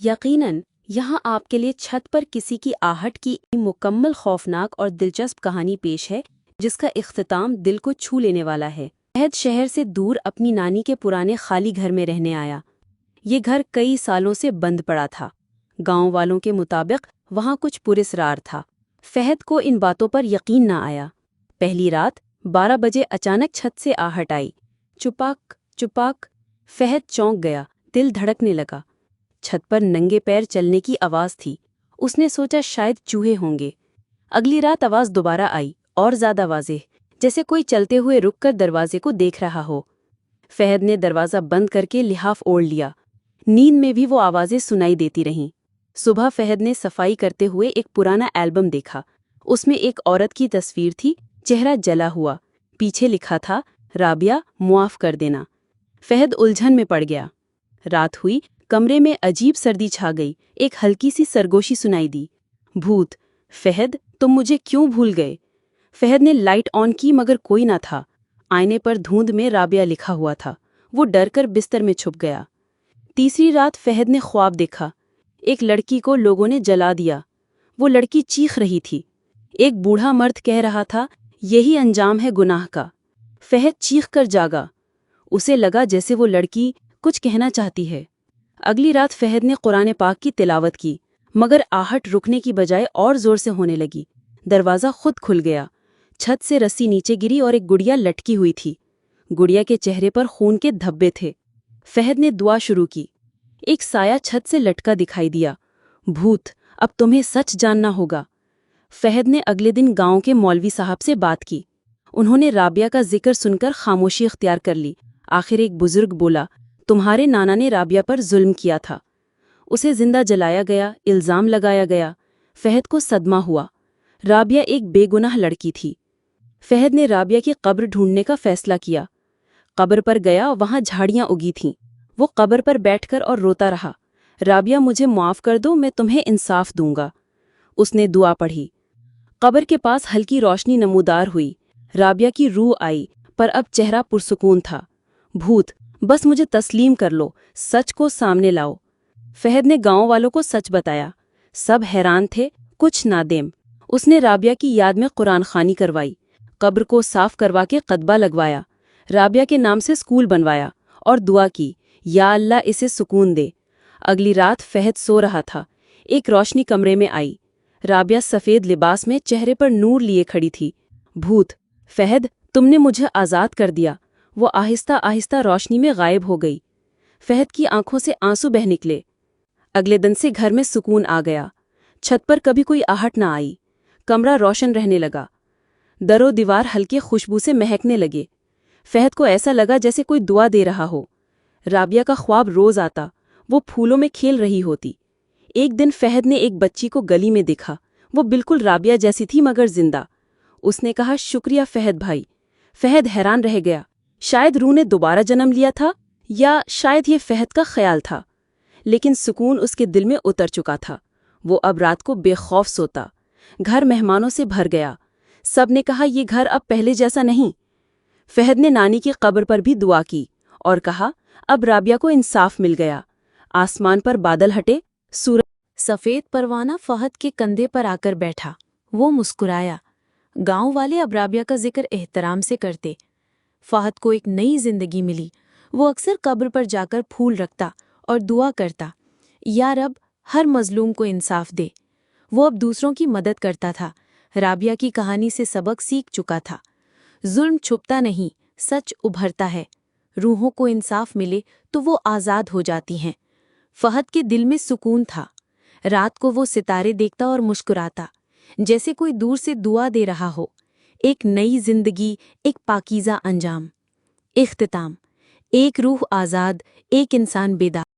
یقیناً یہاں آپ کے لیے چھت پر کسی کی آہٹ کی مکمل خوفناک اور دلچسپ کہانی پیش ہے جس کا اختتام دل کو چھو لینے والا ہے۔ فہد شہر سے دور اپنی نانی کے پرانے خالی گھر میں رہنے آیا۔ یہ گھر کئی سالوں سے بند پڑا تھا۔ گاؤں والوں کے مطابق وہاں کچھ پراسرار تھا۔ فہد کو ان باتوں پر یقین نہ آیا۔ پہلی رات 12 بجے اچانک چھت سے آہٹ آئی، چپاک چپاک۔ فہد چونک گیا، دل دھڑکنے لگا۔ چھت پر ننگے پیر چلنے کی آواز تھی۔ اس نے سوچا شاید چوہے ہوں گے۔ اگلی رات آواز دوبارہ آئی، اور زیادہ واضح، جیسے کوئی چلتے ہوئے رک کر دروازے کو دیکھ رہا ہو۔ فہد نے دروازہ بند کر کے لحاف اوڑھ لیا۔ نیند میں بھی وہ آوازیں سنائی دیتی رہیں۔ صبح فہد نے صفائی کرتے ہوئے ایک پرانا البم دیکھا۔ اس میں ایک عورت کی تصویر تھی، چہرہ جلا ہوا، پیچھے لکھا تھا رابعہ معاف کر دینا۔ فہد الجھن میں پڑ گیا۔ رات ہوئی، کمرے میں عجیب سردی چھا گئی، ایک ہلکی سی سرگوشی سنائی دی۔ بھوت، فہد تم مجھے کیوں بھول گئے؟ فہد نے لائٹ آن کی مگر کوئی نہ تھا۔ آئینے پر دھوند میں رابعہ لکھا ہوا تھا۔ وہ ڈر کر بستر میں چھپ گیا۔ تیسری رات فہد نے خواب دیکھا۔ ایک لڑکی کو لوگوں نے جلا دیا۔ وہ لڑکی چیخ رہی تھی۔ ایک بوڑھا مرد کہہ رہا تھا، یہی انجام ہے گناہ کا۔ فہد چیخ کر جاگا۔ اسے لگا جیسے وہ لڑکی کچھ کہنا چاہتی ہے۔ اگلی رات فہد نے قرآن پاک کی تلاوت کی، مگر آہٹ رکنے کی بجائے اور زور سے ہونے لگی۔ دروازہ خود کھل گیا۔ چھت سے رسی نیچے گری اور ایک گڑیا لٹکی ہوئی تھی۔ گڑیا کے چہرے پر خون کے دھبے تھے۔ فہد نے دعا شروع کی۔ ایک سایہ چھت سے لٹکا دکھائی دیا۔ بھوت، اب تمہیں سچ جاننا ہوگا۔ فہد نے اگلے دن گاؤں کے مولوی صاحب سے بات کی۔ انہوں نے رابعہ کا ذکر سن کر خاموشی اختیار کر لی۔ آخر ایک بزرگ بولا، تمہارے نانا نے رابعہ پر ظلم کیا تھا۔ اسے زندہ جلایا گیا، الزام لگایا گیا۔ فہد کو صدمہ ہوا۔ رابعہ ایک بے گناہ لڑکی تھی۔ فہد نے رابعہ کی قبر ڈھونڈنے کا فیصلہ کیا۔ قبر پر گیا، وہاں جھاڑیاں اگی تھیں۔ وہ قبر پر بیٹھ کر اور روتا رہا، رابعہ مجھے معاف کر دو، میں تمہیں انصاف دوں گا۔ اس نے دعا پڑھی۔ قبر کے پاس ہلکی روشنی نمودار ہوئی۔ رابعہ کی روح آئی، پر اب چہرہ پرسکون تھا۔ بھوت، بس مجھے تسلیم کر لو، سچ کو سامنے لاؤ۔ فہد نے گاؤں والوں کو سچ بتایا۔ سب حیران تھے، کچھ نادم۔ اس نے رابعہ کی یاد میں قرآن خوانی کروائی، قبر کو صاف کروا کے قطبہ لگوایا، رابعہ کے نام سے سکول بنوایا اور دعا کی، یا اللہ اسے سکون دے۔ اگلی رات فہد سو رہا تھا۔ ایک روشنی کمرے میں آئی۔ رابعہ سفید لباس میں چہرے پر نور لیے کھڑی تھی۔ بھوت، فہد تم نے مجھے آزاد کر دیا۔ وہ آہستہ آہستہ روشنی میں غائب ہو گئی۔ فہد کی آنکھوں سے آنسو بہہ نکلے۔ اگلے دن سے گھر میں سکون آ گیا۔ چھت پر کبھی کوئی آہٹ نہ آئی۔ کمرہ روشن رہنے لگا۔ در و دیوار ہلکے خوشبو سے مہکنے لگے۔ فہد کو ایسا لگا جیسے کوئی دعا دے رہا ہو۔ رابعہ کا خواب روز آتا، وہ پھولوں میں کھیل رہی ہوتی۔ ایک دن فہد نے ایک بچی کو گلی میں دیکھا۔ وہ بالکل رابعہ جیسی تھی مگر زندہ۔ اس نے کہا، شکریہ فہد بھائی۔ فہد حیران رہ گیا۔ شاید روح نے دوبارہ جنم لیا تھا، یا شاید یہ فہد کا خیال تھا۔ لیکن سکون اس کے دل میں اتر چکا تھا۔ وہ اب رات کو بے خوف سوتا۔ گھر مہمانوں سے بھر گیا۔ سب نے کہا، یہ گھر اب پہلے جیسا نہیں۔ فہد نے نانی کی قبر پر بھی دعا کی اور کہا، اب رابعہ کو انصاف مل گیا۔ آسمان پر بادل ہٹے، سورج سفید پروانہ فہد کے کندھے پر آ کر بیٹھا۔ وہ مسکرایا۔ گاؤں والے اب رابعہ کا ذکر احترام سے کرتے۔ فہد کو ایک نئی زندگی ملی۔ وہ اکثر قبر پر جا کر پھول رکھتا اور دعا کرتا، یا رب ہر مظلوم کو انصاف دے۔ وہ اب دوسروں کی مدد کرتا تھا۔ رابعہ کی کہانی سے سبق سیکھ چکا تھا۔ ظلم چھپتا نہیں، سچ ابھرتا ہے۔ روحوں کو انصاف ملے تو وہ آزاد ہو جاتی ہیں۔ فہد کے دل میں سکون تھا۔ رات کو وہ ستارے دیکھتا اور مسکراتا، جیسے کوئی دور سے دعا دے رہا ہو۔ ایک نئی زندگی، ایک پاکیزہ انجام۔ اختتام، ایک روح آزاد، ایک انسان بیدار۔